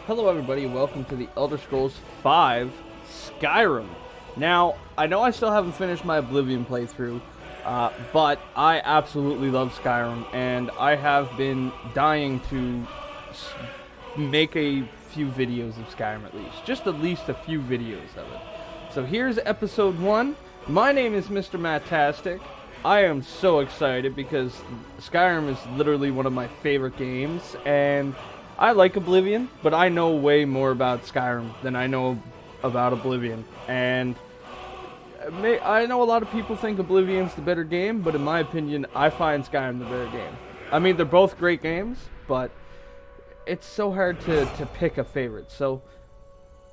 Hello everybody, welcome to the Elder Scrolls V Skyrim. Now, I know I still haven't finished my Oblivion playthrough, but I absolutely love Skyrim, and I have been dying to make a few videos of Skyrim at least a few videos of it. So here's episode 1. My name is Mr. Mattastic. I am so excited because Skyrim is literally one of my favorite games, and I like Oblivion, but I know way more about Skyrim than I know about Oblivion. And I know a lot of people think Oblivion's the better game, but in my opinion, I find Skyrim the better game. I mean, they're both great games, but it's so hard to pick a favorite. So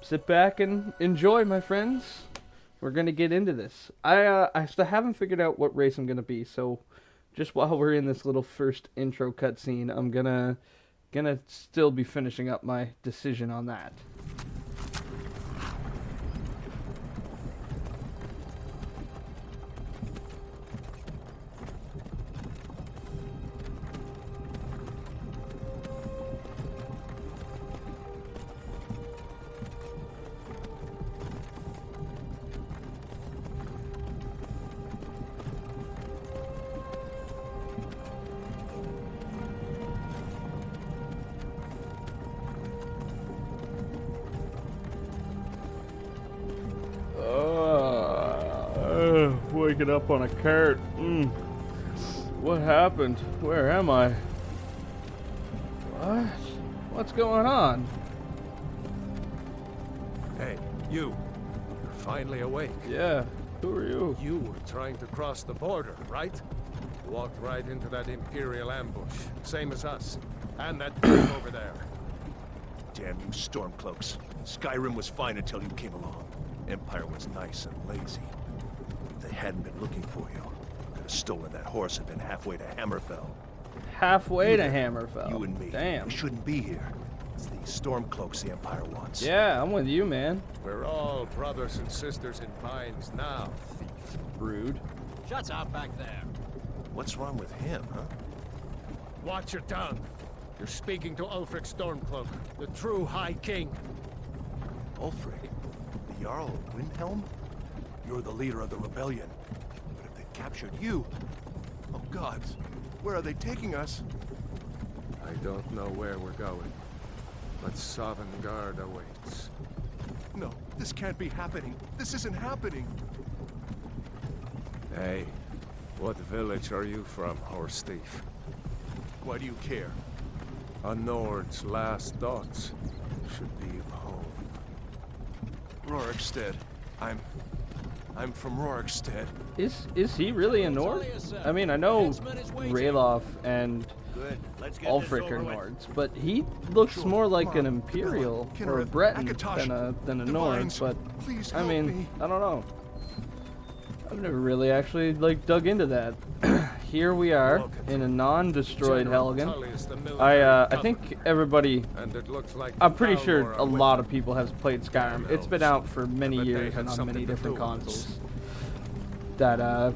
sit back and enjoy, my friends. We're going to get into this. I still haven't figured out what race I'm going to be, so just while we're in this little first intro cutscene, I'm gonna still be finishing up my decision on that. Waking up on a cart. What happened? Where am I? What? What's going on? Hey, you. You're finally awake. Yeah. Who are you? You were trying to cross the border, right? Walked right into that Imperial ambush. Same as us. And that group over there. Damn you Stormcloaks. Skyrim was fine until you came along. Empire was nice and lazy. If they hadn't been looking for you, could have stolen that horse and been halfway to Hammerfell. Halfway to Hammerfell. You and me. Damn. We shouldn't be here. It's these Stormcloaks the Empire wants. Yeah, I'm with you, man. We're all brothers and sisters in binds now, thief. Rude. Shut up back there. What's wrong with him, huh? Watch your tongue. You're speaking to Ulfric Stormcloak, the true High King. Ulfric? The Jarl of Windhelm? You're the leader of the rebellion. But if they've captured you... Oh gods, where are they taking us? I don't know where we're going, but Sovngarde awaits. No, this can't be happening. This isn't happening. Hey, what village are you from, horse thief? Why do you care? A Nord's last thoughts should be of home. Rorikstead. I'm from Rorikstead. Is he really a Nord? I mean, I know Ralof and Ulfric are Nords, but he looks more like an Imperial or a Breton than a Nord, but I mean, I don't know. I've never really actually dug into that. Here we are in a non-destroyed Helgen. I think everybody, I'm pretty sure a lot of people have played Skyrim. It's been out for many years and on many different consoles. That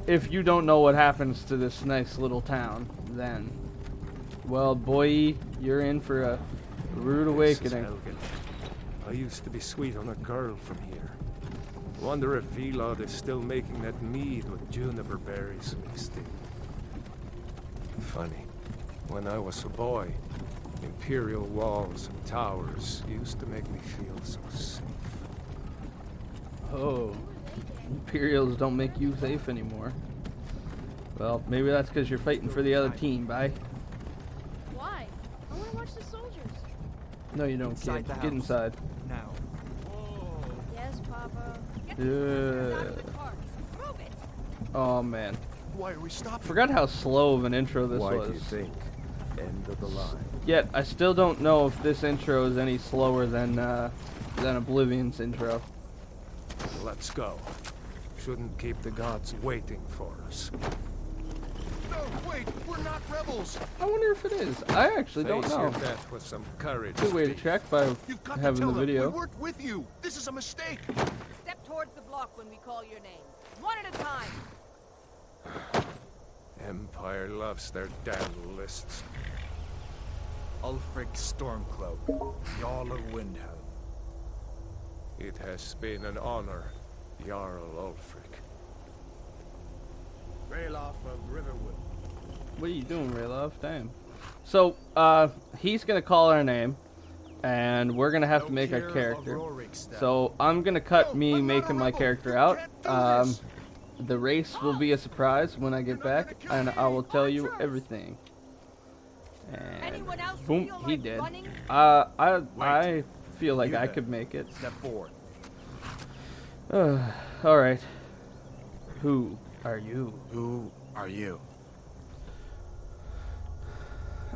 if you don't know what happens to this nice little town, then, well, boy, you're in for a rude awakening. I used to be sweet on a girl from here. Wonder if Vilod is still making that mead with juniper berries mixed in. Funny, when I was a boy, Imperial walls and towers used to make me feel so safe. Oh, Imperials don't make you safe anymore. Well, maybe that's because you're fighting for the other team, bye. Why? I want to watch the soldiers. No, you don't, kid. Get inside. Now. Yes, Papa. Oh man. Why are we stopping? Forgot how slow of an intro this Why was. do you think? End of the line. Yet I still don't know if this intro is any slower than Oblivion's intro. Let's go. Shouldn't keep the gods waiting for us. No, wait! We're not rebels! I wonder if it is. I actually don't Face know. your death with some courage. Good way to thief. check by You've got to having tell the them video. we worked with you! This is a mistake! Step towards the block when we call your name. One at a time. Empire loves their damn lists. Ulfric Stormcloak, Jarl of Windhelm. It has been an honor, Jarl Ulfric. Ralof of Riverwood. What are you doing, Rayloff? Damn. So, he's gonna call our name, and we're gonna have to make our character. So, I'm gonna cut me making my character out. The race will be a surprise when I get back, and I will tell you everything. And boom, he did. I feel like I could make it. Step forward. All right. Who are you? Who are you?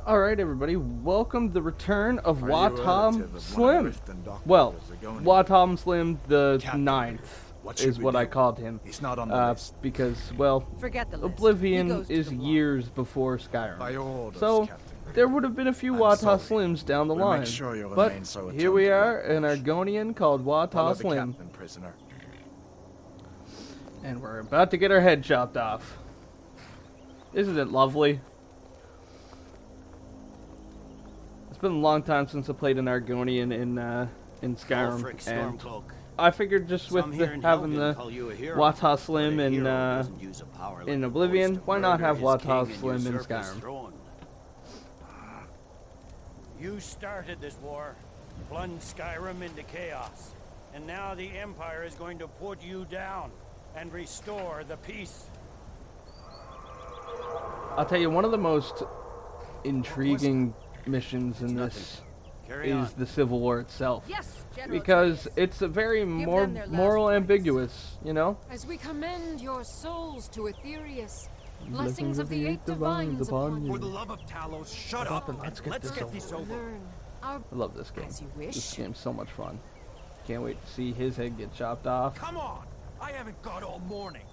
All right, everybody. Welcome to the return of Are you a relative Watom of one Slim. of the Riften Well, doctors going? Watom Slim the Captain, Ninth what should is we what I do? called him. He's not on the list. Because, well, Forget the list. He Oblivion goes to is the block. years before Skyrim. By orders, So, Captain. there would have been a few I'm Wata sorry. Slims down the We'll make line. sure you'll But remain so here we until are, an Blackbush. Argonian called Follow Wata the Slim. captain, prisoner. And we're about to get our head chopped off. Isn't it lovely? It's been a long time since I played an Argonian in Skyrim, Ulfric and Stormcloak. I figured just with Some the, here in having Helgen the call you a hero, Wata Slim but a in hero doesn't use a power like in the Oblivion, voice to why not murder have his Wata king and Slim in usurp his Skyrim? throne. You started this war, plunged Skyrim into chaos, and now the Empire is going to put you down and restore the peace. I'll tell you, one of the most intriguing missions in this Carry is on. the Civil War itself. Yes, General Because Tarius. it's a very them their last moral rites. ambiguous, you know? As we commend your souls to Aetherius, Blessings blessings of the eight divines upon you. For the love of Talos, shut Stop up and let's and get let's this get over this over. Learn our I love this game. As you This wish. game's so much fun. Can't wait to see his head get chopped off. Come on! I haven't got all morning.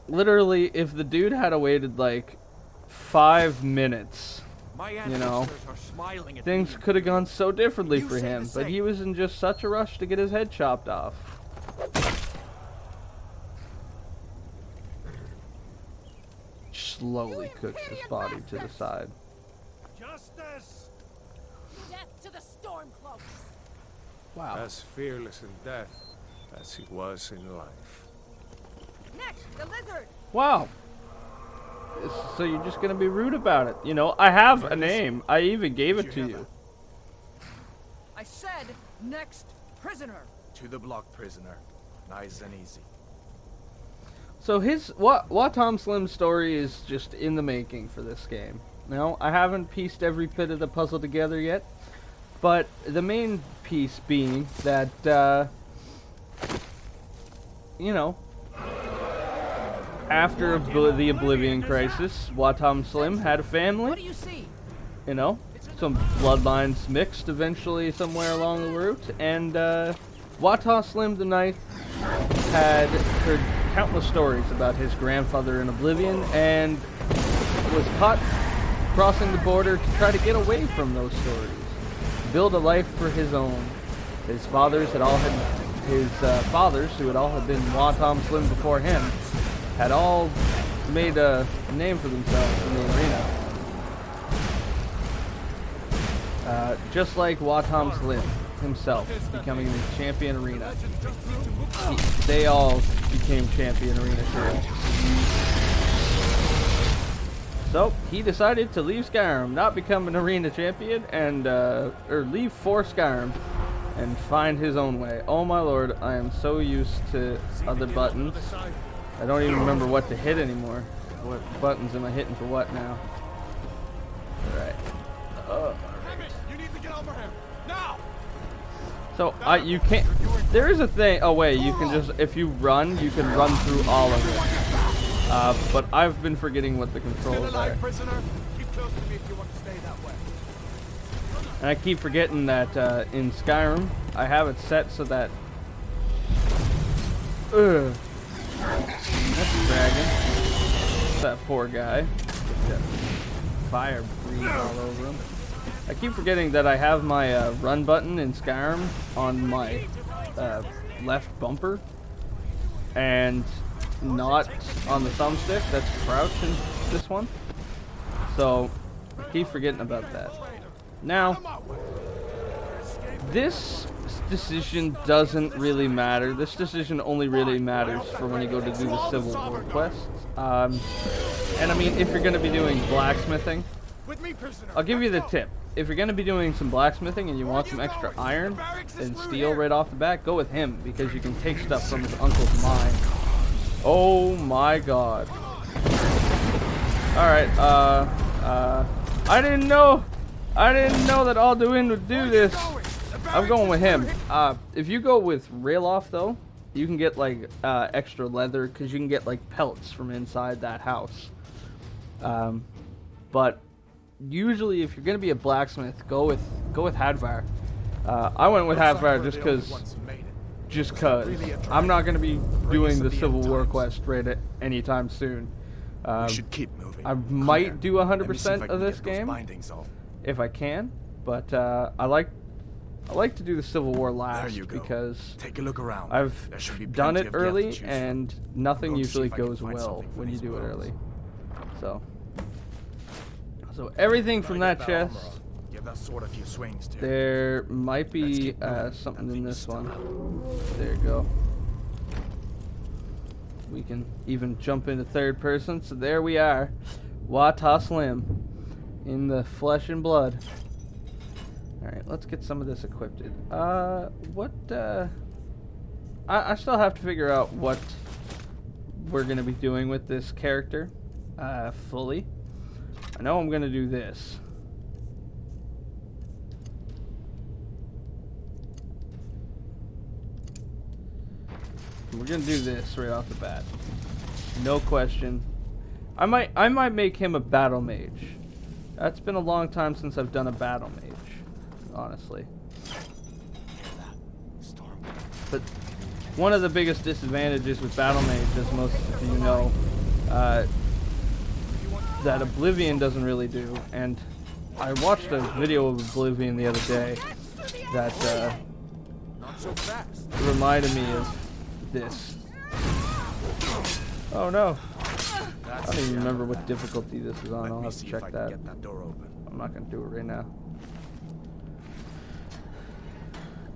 Literally, if the dude had waited like 5 minutes, My You know, ancestors are smiling at things me. could have gone so differently You for say him. the But he same. was in just such a rush to get his head chopped off. Slowly cooks his body to the side. Justice! Death to the Stormcloaks. Wow. As fearless in death as he was in life. Next, the lizard. Wow. So you're just gonna be rude about it. You know, I have a name. I even gave it to you. I said next prisoner. To the block, prisoner. Nice and easy. So his Watom Slim's story is just in the making for this game. Now, I haven't pieced every bit of the puzzle together yet, but the main piece being that you know, after the Oblivion Crisis, Watom Slim had a What family. do you see? You know, some bloodlines mixed eventually somewhere along the route, and Wata Slim the Ninth had heard countless stories about his grandfather in Oblivion, and was caught crossing the border to try to get away from those stories, build a life for his own. His fathers had all his fathers, who had all been Watom Slim before him, had all made a name for themselves in the arena. Just like Watom Slim himself becoming the champion arena. They all became champion arena too. So he decided to leave Skyrim, not become an arena champion, and or leave for Skyrim and find his own way. Oh my lord, I am so used to other buttons. I don't even remember what to hit anymore. What buttons am I hitting for what now? Alright. You need to get over him now. So, you can't... There is a thing... Oh wait, you can just... If you run, you can run through all of it. But I've been forgetting what the controls are. Prisoner. Keep close to me if you want to stay that way. And I keep forgetting that in Skyrim, I have it set so that... Ugh. That's a dragon. That poor guy. Got fire breathe all over him. I keep forgetting that I have my run button in Skyrim on my left bumper, and not on the thumbstick. That's crouch in this one. So I keep forgetting about that. Now, this decision doesn't really matter. This decision only really matters for when you go to do the Civil War quests. And I mean, if you're going to be doing blacksmithing, I'll give you the tip. If you're going to be doing some blacksmithing and you want some extra iron and steel right off the bat, go with him, because you can take stuff from his uncle's mine. Oh my god. Alright, I didn't know that Alduin would do this. I'm going with him. If you go with Ralof, though, you can get like extra leather, because you can get like pelts from inside that house. But usually, if you're gonna be a blacksmith, go with Hadvar. I went with Hadvar just cause I'm not gonna be doing the Civil War quest right at anytime soon. We should keep moving. I might do 100% of this game if I can, but I like to do the Civil War last because take a look around. I've done it early and nothing usually goes well when you do it early. So everything from that chest. Give that sword a few swings, too. There might be something in this one. There you go. We can even jump into third person. So there we are. Wata Slim in the flesh and blood. Alright, let's get some of this equipped. I still have to figure out what we're going to be doing with this character fully. I know I'm going to do this. We're going to do this right off the bat. No question. I might make him a battle mage. That's been a long time since I've done a battle mage, honestly. But one of the biggest disadvantages with battle mage, as most of you know, that Oblivion doesn't really do, and I watched a video of Oblivion the other day that reminded me of this. Oh no. I don't even remember what difficulty this is on. I'll have to check that. I'm not going to do it right now.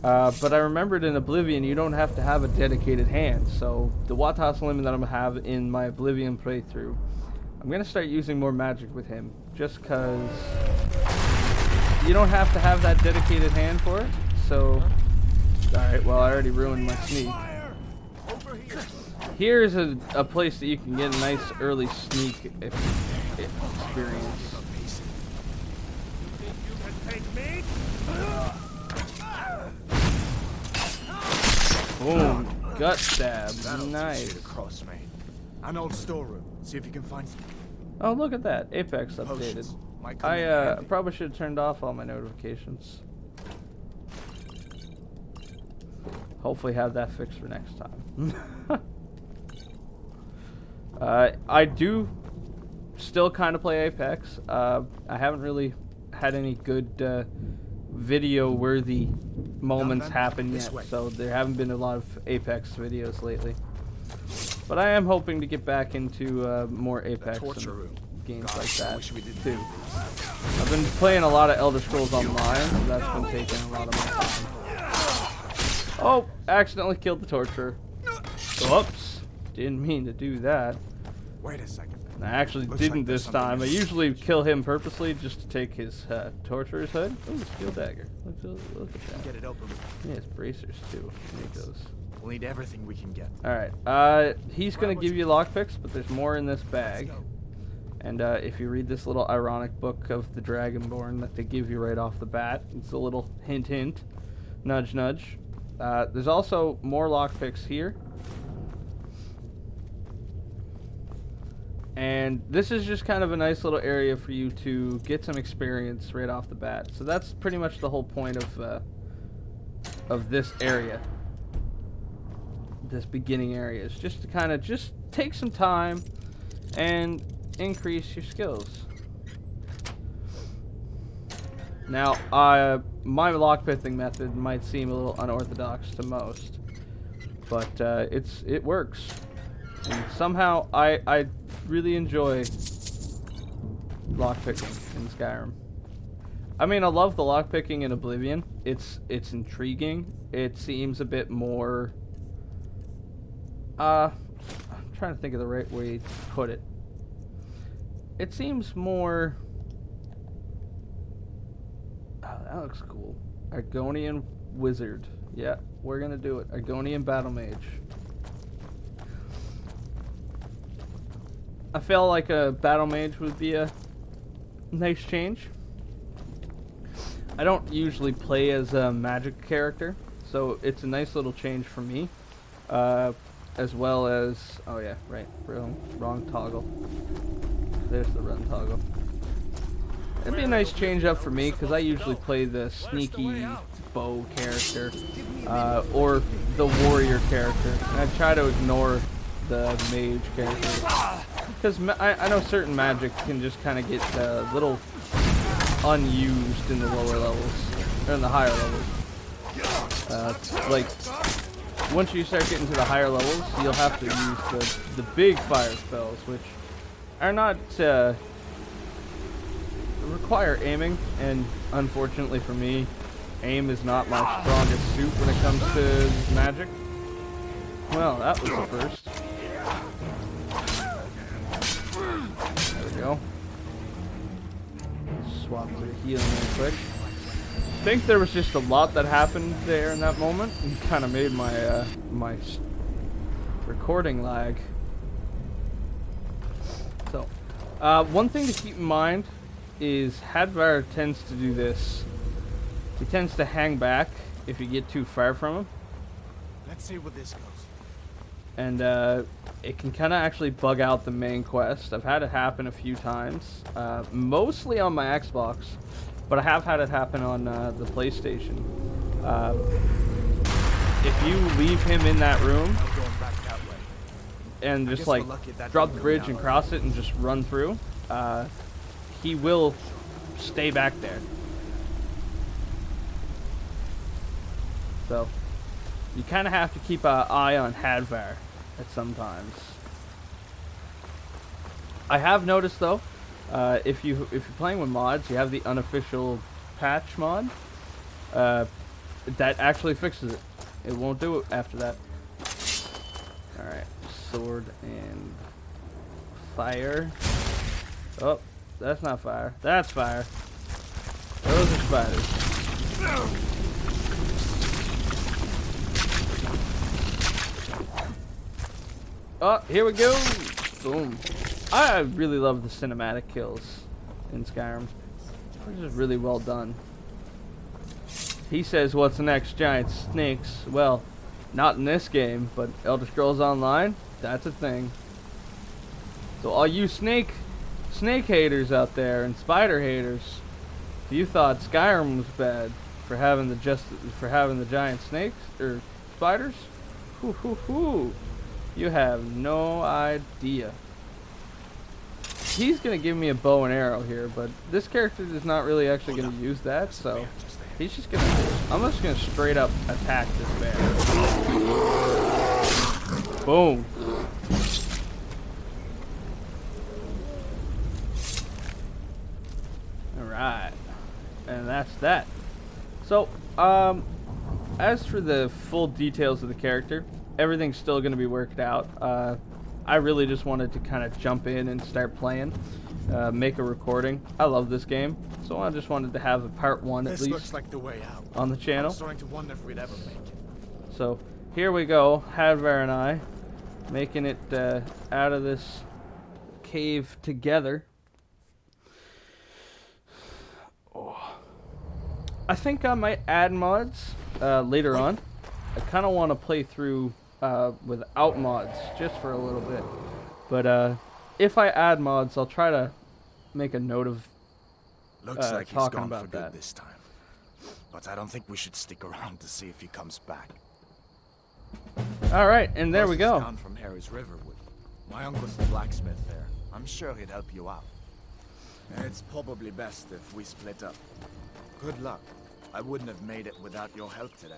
But I remembered in Oblivion you don't have to have a dedicated hand, so the Watas limit that I'm going to have in my Oblivion playthrough, I'm going to start using more magic with him, just because you don't have to have that dedicated hand for it. So, alright, well I already ruined my sneak. Here's a place that you can get a nice early sneak experience. Boom, gut stab, nice. An old storeroom. See if you can find some. Oh, look at that. Apex updated. I probably should have turned off all my notifications. Hopefully have that fixed for next time. I do still kind of play Apex. I haven't really had any good video-worthy moments happen yet, so there haven't been a lot of Apex videos lately. But I am hoping to get back into more Apex and games like that too. I've been playing a lot of Elder Scrolls Online, so that's been taking a lot of my time. Oh, accidentally killed the torturer. Oops, didn't mean to do that. Wait a second. I actually didn't this time. I usually kill him purposely just to take his torturer's hood. Oh, steel dagger. Look at that. Get it open. He has bracers too. There he goes. We'll need everything we can get. Alright, he's gonna give you lockpicks, but there's more in this bag. And if you read this little ironic book of the Dragonborn that they give you right off the bat, it's a little hint hint, nudge nudge. There's also more lockpicks here. And this is just kind of a nice little area for you to get some experience right off the bat. So that's pretty much the whole point of this area. This beginning area is just to kind of just take some time and increase your skills. Now, my lockpicking method might seem a little unorthodox to most, but it works. And somehow I really enjoy lockpicking in Skyrim. I mean, I love the lockpicking in Oblivion. It's intriguing. It seems a bit more... I'm trying to think of the right way to put it. It seems more... Oh, that looks cool. Argonian Wizard. Yeah, we're gonna do it. Argonian Battle Mage. I feel like a Battle Mage would be a nice change. I don't usually play as a magic character, so it's a nice little change for me. As well as... Oh yeah, right. Wrong toggle. There's the run toggle. It'd be a nice change up for me, because I usually play the sneaky bow character, or the warrior character. And I try to ignore the mage character. Because I know certain magic can just kind of get a little unused in the lower levels, or in the higher levels. Like, once you start getting to the higher levels, you'll have to use the big fire spells, which are not... require aiming, and unfortunately for me, aim is not my strongest suit when it comes to magic. Well, that was the first. There we go. Swap to healing real quick. I think there was just a lot that happened there in that moment, and kind of made my my recording lag. So, one thing to keep in mind is Hadvar tends to do this. He tends to hang back if you get too far from him. Let's see where this goes. And it can kind of actually bug out the main quest. I've had it happen a few times, mostly on my Xbox, but I have had it happen on the PlayStation. If you leave him in that room and just like drop the bridge and cross it and just run through, he will stay back there. So, you kind of have to keep an eye on Hadvar at some times. I have noticed though, if you're playing with mods, you have the unofficial patch mod. That actually fixes it. It won't do it after that. Alright, sword and fire. Oh. That's not fire. That's fire. Those are spiders. Oh, here we go. Boom. I really love the cinematic kills in Skyrim. This is really well done. He says, what's next? Giant snakes. Well, not in this game, but Elder Scrolls Online, that's a thing. So all you snake haters out there and spider haters, if you thought Skyrim was bad for having the giant snakes or spiders, you have no idea. He's gonna give me a bow and arrow here, but this character is not really actually gonna use that, so he's just gonna... I'm just gonna straight up attack this bear. Boom. Alright, and that's that. So, as for the full details of the character, everything's still going to be worked out. I really just wanted to kind of jump in and start playing, make a recording. I love this game, so I just wanted to have a part one at least looks like the way out. on the channel. I'm starting to wonder if we'd ever make it. So, here we go, Hadvar and I, making it out of this cave together. I think I might add mods later on. I kind of want to play through without mods just for a little bit. But if I add mods, I'll try to make a note of Looks like he's talking gone about for good that. this time. But I don't think we should stick around to see if he comes back. All right, and there we go. Down from Harry's Riverwood. My uncle's the blacksmith there. I'm sure he'd help you out. It's probably best if we split up. Good luck. I wouldn't have made it without your help today.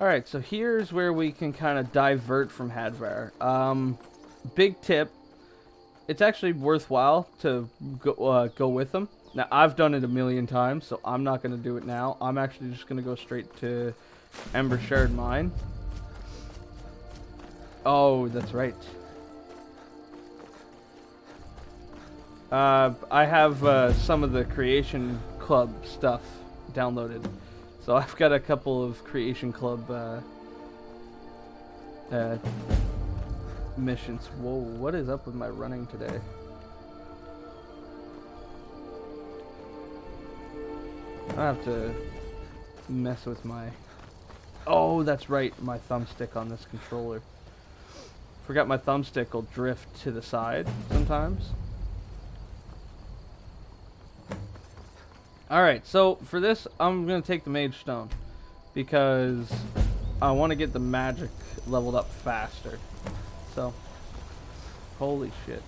Alright, so here's where we can kind of divert from Hadvar. Big tip, it's actually worthwhile to go with them. Now, I've done it a million times, so I'm not going to do it now. I'm actually just going to go straight to Ember Shared Mine. Oh, that's right. I have some of the Creation Club stuff downloaded. So I've got a couple of Creation Club missions. Whoa, what is up with my running today? I have to mess with my... Oh, that's right, my thumbstick on this controller. Forgot my thumbstick will drift to the side sometimes. Alright, so for this, I'm going to take the Mage Stone. Because I want to get the magic leveled up faster. So, holy shit.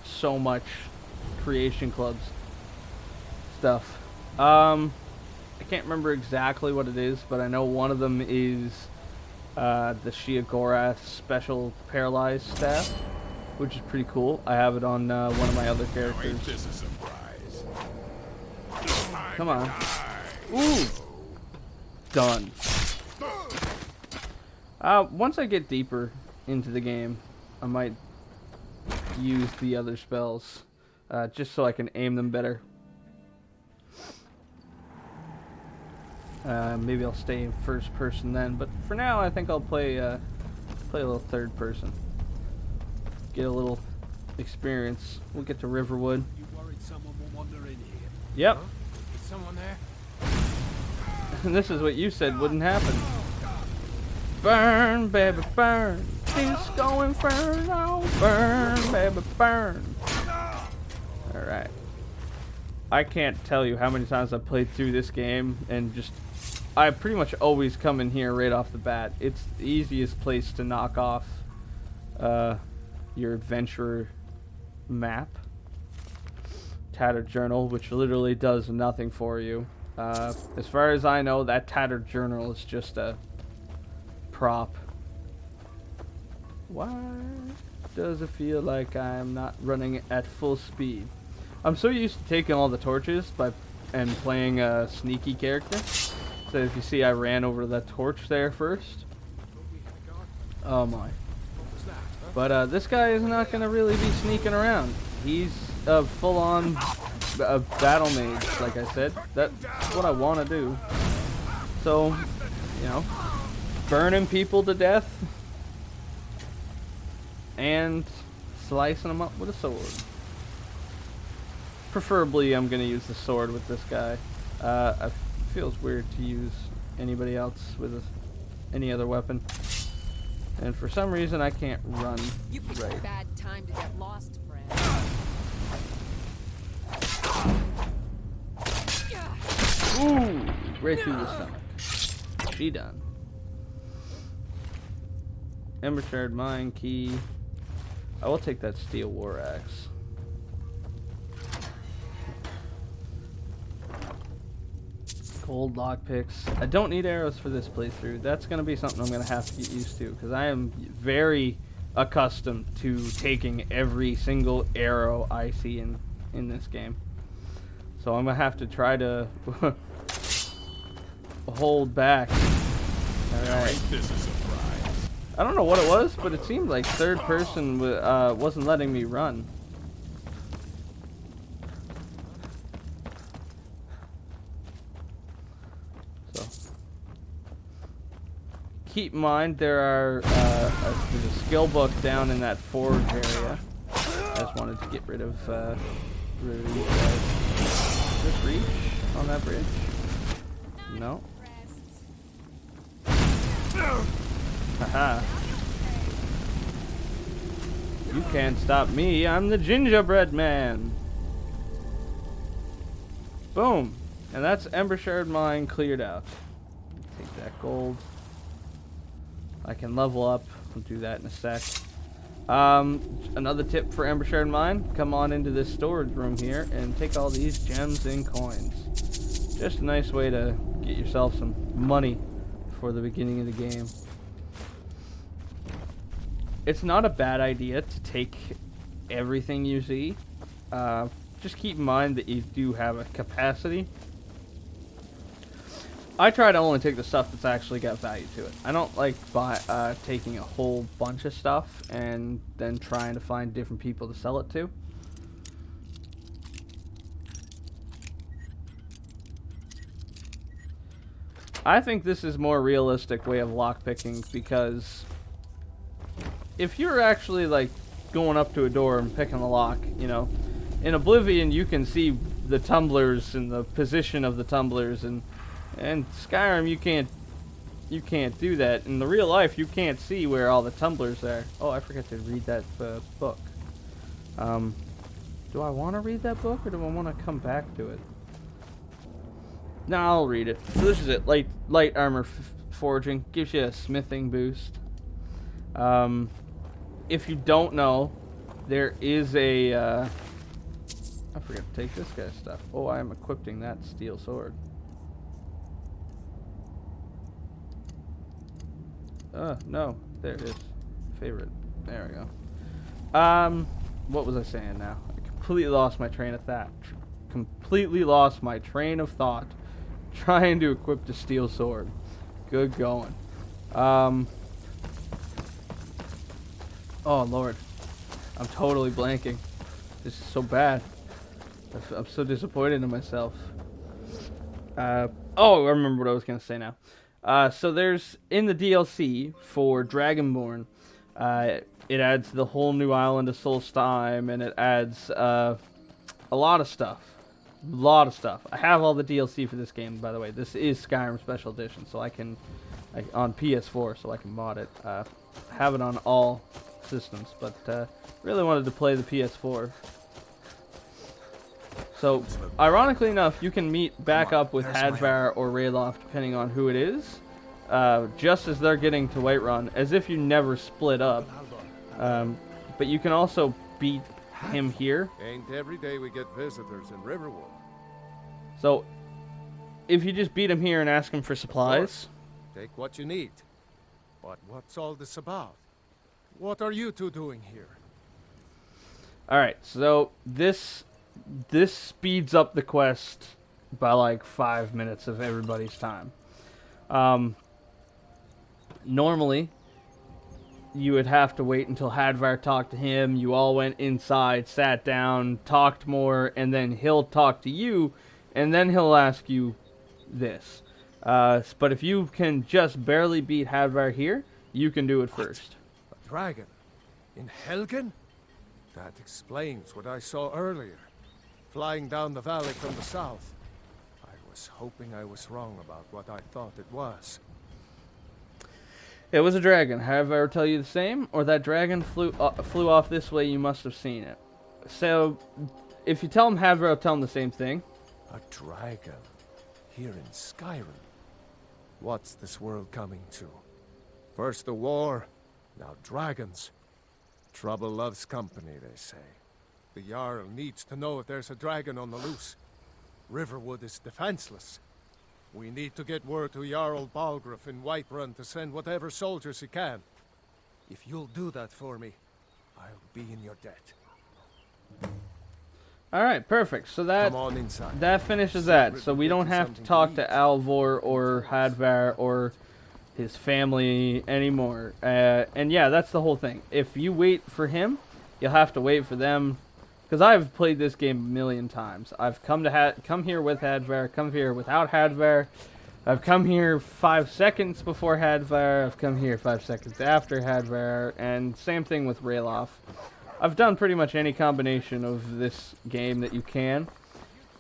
So much Creation Clubs stuff. I can't remember exactly what it is, but I know one of them is the Sheogorath special paralyzed staff, which is pretty cool. I have it on one of my other characters. Come on. Ooh! Done. Once I get deeper into the game, I might use the other spells, just so I can aim them better. Maybe I'll stay in first person then, but for now I think I'll play a little third person. Get a little experience. We'll get to Riverwood. You worried someone will wander in here? Yep. Huh? Is someone there? And this is what you said wouldn't happen. Burn, baby, burn. Disco Inferno. Burn, baby, burn. Alright. I can't tell you how many times I've played through this game and just... I pretty much always come in here right off the bat. It's the easiest place to knock off your adventurer map. Tattered Journal, which literally does nothing for you. As far as I know, that Tattered Journal is just a prop. Why does it feel like I'm not running at full speed? I'm so used to taking all the torches and playing a sneaky character. So if you see, I ran over that torch there first. Oh my. But this guy is not going to really be sneaking around. He's a full-on battle mage, like I said. That's what I want to do. So, you know, burning people to death and slicing them up with a sword. Preferably, I'm going to use the sword with this guy. It feels weird to use anybody else with any other weapon. And for some reason, I can't run You picked right. a bad time to get lost, friend. Ooh! Right through the stomach. She done. Ember Shard Mine Key. I will take that Steel War Axe. Gold lockpicks. I don't need arrows for this playthrough. That's going to be something I'm going to have to get used to, because I am very accustomed to taking every single arrow I see in this game. So I'm going to have to try to hold back. Alright. I don't know what it was, but it seemed like third person wasn't letting me run. Keep in mind there are there's a skill book down in that forge area. I just wanted to get rid of these guys. Just reach on that bridge? No. Haha. You can't stop me. I'm the gingerbread man. Boom. And that's Ember Shard Mine cleared out. Take that gold. I can level up. I'll do that in a sec. Another tip for Ember Shard Mine: come on into this storage room here and take all these gems and coins. Just a nice way to get yourself some money for the beginning of the game. it's not a bad idea to take everything you see. Just keep in mind that you do have a capacity. I try to only take the stuff that's actually got value to it. I don't like taking a whole bunch of stuff and then trying to find different people to sell it to. I think this is a more realistic way of lockpicking, because if you're actually like going up to a door and picking the lock, you know, in Oblivion you can see the tumblers and the position of the tumblers, and Skyrim you can't do that. In the real life you can't see where all the tumblers are. Oh, I forgot to read that book. Do I want to read that book, or do I want to come back to it? No, I'll read it. So this is it. Light armor forging gives you a smithing boost. If you don't know, there is a I forgot to take this guy's stuff. Oh, I am equipping that steel sword. No, there it is. Favorite. There we go. What was I saying now? I completely lost my train of thought. Completely lost my train of thought. Trying to equip the steel sword. Good going. Oh Lord, I'm totally blanking. This is so bad. I'm so disappointed in myself. Oh, I remember what I was gonna say now. So there's in the DLC for Dragonborn, it adds the whole new island of Solstheim, and it adds a lot of stuff. I have all the DLC for this game, by the way. This is Skyrim Special Edition, so I can on PS4, so I can mod it. Have it on all systems, but really wanted to play the PS4. So, ironically enough, you can meet back up with Hadvar or Ralof, depending on who it is, just as they're getting to Whiterun, as if you never split up. But you can also beat him here. Ain't every day we get visitors in Riverwood. So, if you just beat him here and ask him for supplies... Take what you need. But what's all this about? What are you two doing here? Alright, so this speeds up the quest by like 5 minutes of everybody's time. Normally, you would have to wait until Hadvar talked to him, you all went inside, sat down, talked more, and then he'll talk to you, and then he'll ask you this. But if you can just barely beat Hadvar here, you can do it first. A dragon? In Helgen? That explains what I saw earlier. Flying down the valley from the south. I was hoping I was wrong about what I thought it was. It was a dragon. Have I ever tell you the same? Or that dragon flew off this way, you must have seen it. So, if you tell him Hadvar will tell him the same thing. A dragon? Here in Skyrim? What's this world coming to? First the war, now dragons. Trouble loves company, they say. The Jarl needs to know if there's a dragon on the loose. Riverwood is defenseless. We need to get word to Jarl Balgruuf in Whiterun to send whatever soldiers he can. If you'll do that for me, I'll be in your debt. Alright, perfect. So that finishes that. So we don't have to talk to Alvor or Hadvar or his family anymore. And yeah, that's the whole thing. If you wait for him, you'll have to wait for them. Because I've played this game a million times. I've come here with Hadvar, come here without Hadvar. I've come here 5 seconds before Hadvar. I've come here 5 seconds after Hadvar. And same thing with Ralof. I've done pretty much any combination of this game that you can.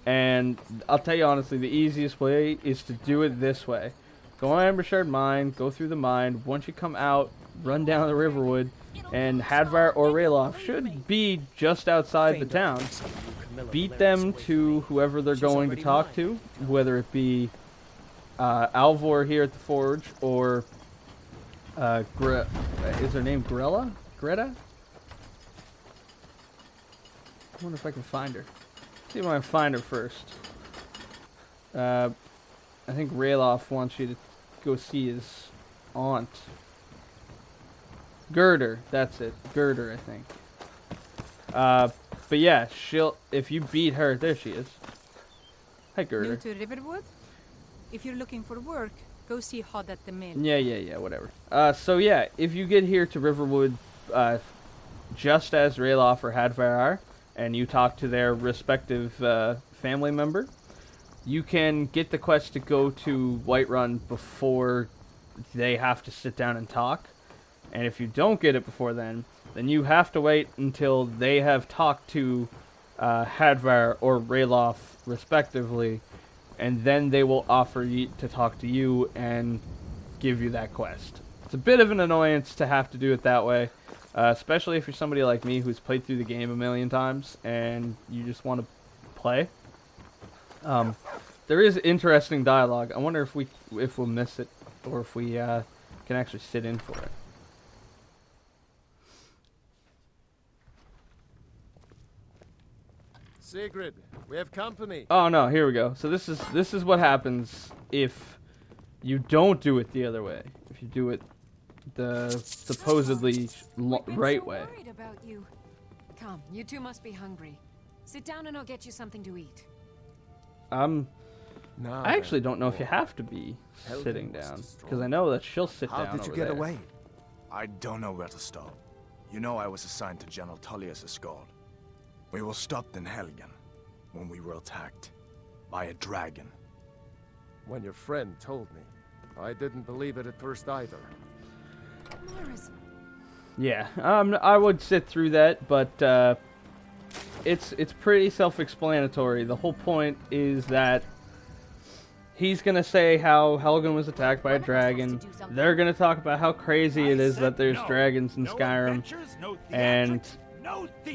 And I'll tell you honestly, the easiest way is to do it this way. Go on Ambershard Mine, go through the mine. Once you come out, run down the Riverwood. And Hadvar or Ralof should be just outside the town. Beat them to whoever they're going to talk to, whether it be Alvor here at the forge, or is her name Grella? Greta? I wonder if I can find her. See if I can find her first. I think Ralof wants you to go see his aunt. Girder, that's it. Girder, I think. But yeah, if you beat her, there she is. Hi, Girder. New to Riverwood? If you're looking for work, go see Hod at the mill. Yeah, whatever. So yeah, if you get here to Riverwood, just as Rayloff or Hadvar are, and you talk to their respective family member, you can get the quest to go to Whiterun before they have to sit down and talk. And if you don't get it before then you have to wait until they have talked to Hadvar or Rayloff respectively, and then they will offer to talk to you and give you that quest. It's a bit of an annoyance to have to do it that way, especially if you're somebody like me who's played through the game a million times and you just want to play. There is interesting dialogue. I wonder if we'll miss it or if we can actually sit in for it. Sigrid, we have company. Oh no, here we go. So this is what happens if you don't do it the other way. If you do it the supposedly right way. Worried about you. Come, you two must be hungry. Sit down and I'll get you something to eat. Nah, I actually don't know if you have to be sitting down, because I know that she'll sit down. How did you over get there. away? I don't know where to start. You know I was assigned to General Tullius' escort. We were stopped in Helgen when we were attacked by a dragon. When your friend told me, I didn't believe it at first either. Morris. Yeah, I would sit through that, but it's pretty self-explanatory. The whole point is that he's gonna say how Helgen was attacked by a dragon. They're gonna talk about how crazy it is that there's dragons in Skyrim, and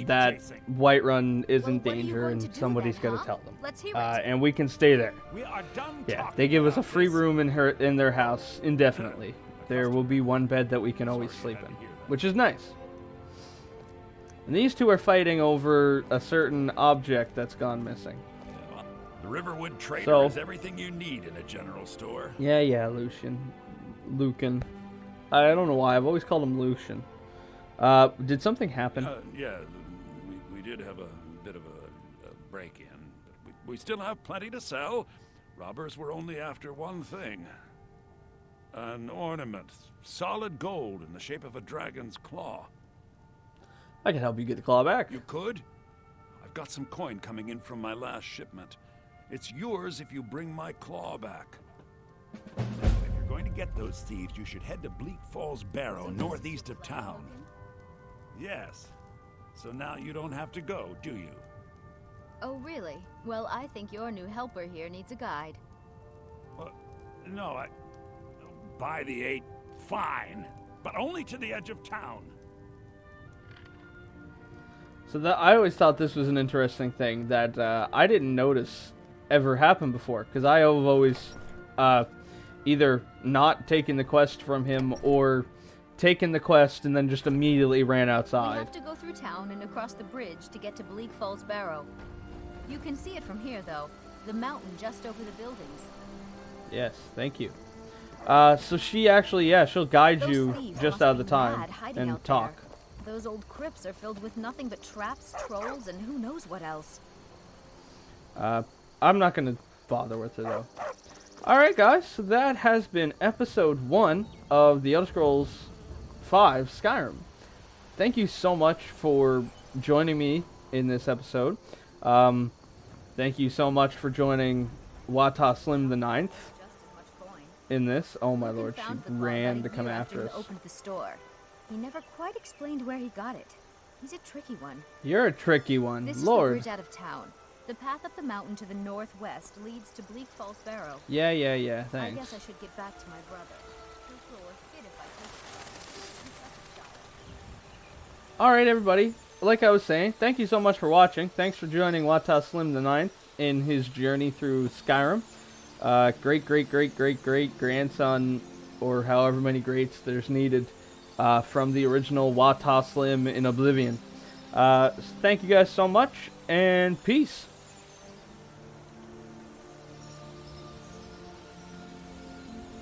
that Whiterun is in danger, and somebody's gonna tell them. Let's hear it. And we can stay there. We are done. Yeah, they give us a free room in their house indefinitely. There will be one bed that we can always sleep in, which is nice. And these two are fighting over a certain object that's gone missing. The Riverwood Trader So- is everything you need in a general store. Yeah, Lucan. I don't know why, I've always called him Lucian. Did something happen? Yeah, we did have a bit of a break-in, but we still have plenty to sell. Robbers were only after one thing. An ornament, solid gold in the shape of a dragon's claw. I can help you get the claw back. You could? I've got some coin coming in from my last shipment. It's yours if you bring my claw back. If you're going to get those thieves, you should head to Bleak Falls Barrow, northeast of town. Yes. So now you don't have to go, do you? Oh, really? Well, I think your new helper here needs a guide. No, by the 8, fine. But only to the edge of town. So I always thought this was an interesting thing that I didn't notice ever happen before, because I have always either not taken the quest from him or taken the quest and then just immediately ran We outside. have to go through town and across the bridge to get to Bleak Falls Barrow. You can see it from here, though. The mountain just over the buildings. Yes, thank you. So she actually, she'll guide Those you thieves just must out of be the time mad hiding and out talk. there. Those old crypts are filled with nothing but traps, trolls, and who knows what else. I'm not going to bother with her, though. Alright, guys, so that has been episode 1 of The Elder Scrolls 5 Skyrim. Thank you so much for joining me in this episode. Thank you so much for joining Wata Slim the Ninth Just as much coin. in this. Oh my Lucan lord, she found the claw ran about to a come year after he us. opened the store. He never quite explained where he got it. He's a tricky one. You're a tricky one, This lord. is the bridge out of town. The path up the mountain to the northwest leads to Bleak Falls Barrow. Yeah, I thanks. guess I should get back to my brother. He'll throw a fit if I take him. He's such a child. Alright, everybody. Like I was saying, thank you so much for watching. Thanks for joining Wata Slim the Ninth in his journey through Skyrim. Great grandson, or however many greats there's needed, from the original Wata Slim in Oblivion. Thank you guys so much, and peace.